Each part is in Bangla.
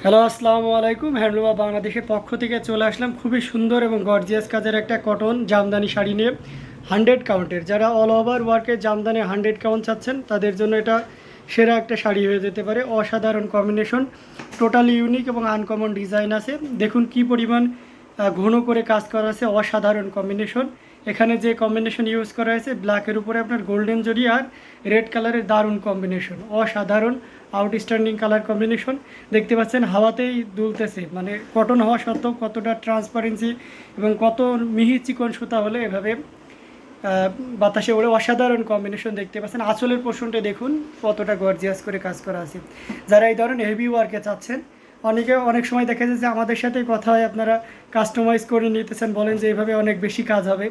হ্যালো, আসসালামু আলাইকুম। হ্যান্ডলুমা বাংলাদেশের পক্ষ থেকে চলে আসলাম খুবই সুন্দর এবং গর্জিয়াস কাজের একটা কটন জামদানি শাড়ি নিয়ে 100 কাউন্টের। যারা অল ওভার ওয়ার্কের জামদানি 100 কাউন্ট চাচ্ছেন তাদের জন্য এটা সেরা একটা শাড়ি হয়ে যেতে পারে। অসাধারণ কম্বিনেশন, টোটালি ইউনিক এবং আনকমন ডিজাইন আছে। দেখুন কি পরিমাণ ঘন করে কাজ করা আছে, অসাধারণ কম্বিনেশন। এখানে যে কম্বিনেশন ইউজ করা হয়েছে ব্ল্যাকের উপরে আপনার গোল্ডেন জরি আর রেড কালারের দারুণ কম্বিনেশন, অসাধারণ আউটস্ট্যান্ডিং কালার কম্বিনেশন। দেখতে পাচ্ছেন হাওয়াতেই দুলতেছে, মানে কটন হওয়া সত্ত্বেও কতটা ট্রান্সপারেন্সি এবং কত মিহি চিকন সুতা হলে এভাবে বাতাসে ওড়ে, অসাধারণ কম্বিনেশন দেখতে পাচ্ছেন। আঁচলের পোর্শনটা দেখুন কতটা গর্জিয়াস করে কাজ করা আছে। যারা এই ধরনের হেভি ওয়ার্কে চাচ্ছেন, অনেক সময় দেখা যায় যে আমাদের সাথেই কথা হয়, আপনারা কাস্টমাইজ করে নিতেছেন, বলেন যে এইভাবে অনেক বেশি কাজ হবে।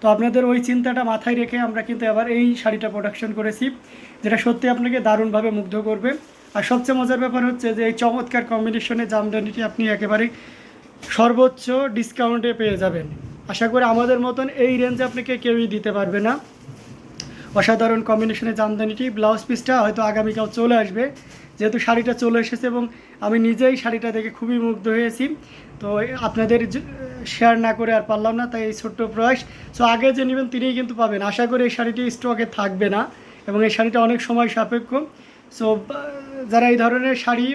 তো আপনাদের ওই চিন্তাটা মাথায় রেখে আমরা কিন্তু এবার এই শাড়িটা প্রোডাকশন করেছি, যেটা সত্যি আপনাকে দারুণভাবে মুগ্ধ করবে। আর সবচেয়ে মজার ব্যাপার হচ্ছে যে এই চমৎকার কম্বিনেশনে জামদানিটি আপনি একেবারে সর্বোচ্চ ডিসকাউন্টে পেয়ে যাবেন। আশা করি আমাদের মতন এই রেঞ্জে আপনাকে কেউই দিতে পারবে না। অসাধারণ কম্বিনেশনের জামদানিটি, ব্লাউজ পিসটা হয়তো আগামীকাল চলে আসবে, যেহেতু শাড়িটা চলে এসেছে এবং আমি নিজেই শাড়িটা দেখে খুবই মুগ্ধ হয়েছি। তো আপনাদের শেয়ার না করে আর পারলাম না, তাই এই ছোট্ট প্রয়াস। সো আগে যে নেবেন তিনিই কিন্তু পাবেন। আশা করি এই শাড়িটি স্টকে থাকবে না এবং এই শাড়িটা অনেক সময় সাপেক্ষ। সো যারা এই ধরনের শাড়ি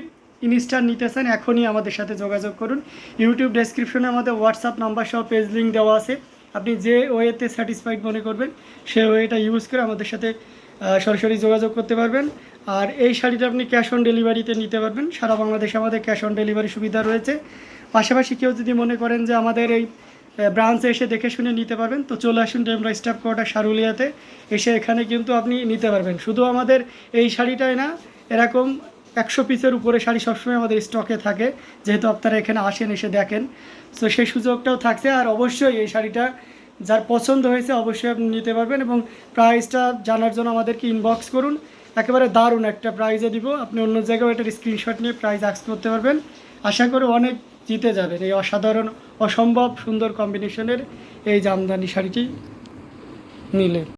ইনস্ট্যান্ট নিতে চান এখনই আমাদের সাথে যোগাযোগ করুন। ইউটিউব ডেসক্রিপশনে আমাদের হোয়াটসঅ্যাপ নাম্বার সহ পেজ লিঙ্ক দেওয়া আছে। আপনি যে ওয়েতে স্যাটিসফাইড মনে করবেন সেই ওয়েটা ইউজ করে আমাদের সাথে সরাসরি যোগাযোগ করতে পারবেন। আর এই শাড়িটা আপনি ক্যাশ অন ডেলিভারিতে নিতে পারবেন। সারা বাংলাদেশে আমাদের ক্যাশ অন ডেলিভারি সুবিধা রয়েছে। পাশাপাশি কেউ যদি মনে করেন যে আমাদের এই ব্রাঞ্চে এসে দেখে শুনে নিতে পারবেন, তো চলে আসুন ডেমরা স্টাফ কোয়ার্টার সারুলিয়াতে। এসে এখানে কিন্তু আপনি নিতে পারবেন। শুধু আমাদের এই শাড়িটাই না, এরকম 100 পিসের উপরে শাড়ি সবসময় আমাদের স্টকে থাকে, যেহেতু আপনারা এখানে আসেন, এসে দেখেন। তো সেই সুযোগটাও থাকছে। আর অবশ্যই এই শাড়িটা যার পছন্দ হয়েছে অবশ্যই আপনি নিতে পারবেন এবং প্রাইসটা জানার জন্য আমাদেরকে ইনবক্স করুন। একেবারে দারুণ একটা প্রাইজে দিব, আপনি অন্য জায়গায় এটার স্ক্রিনশট নিয়ে প্রাইস আস্ক করতে পারবেন। আশা করি অনেক জিতে যাবেন এই অসাধারণ অসম্ভব সুন্দর কম্বিনেশনের এই জামদানি শাড়িটি নিলে।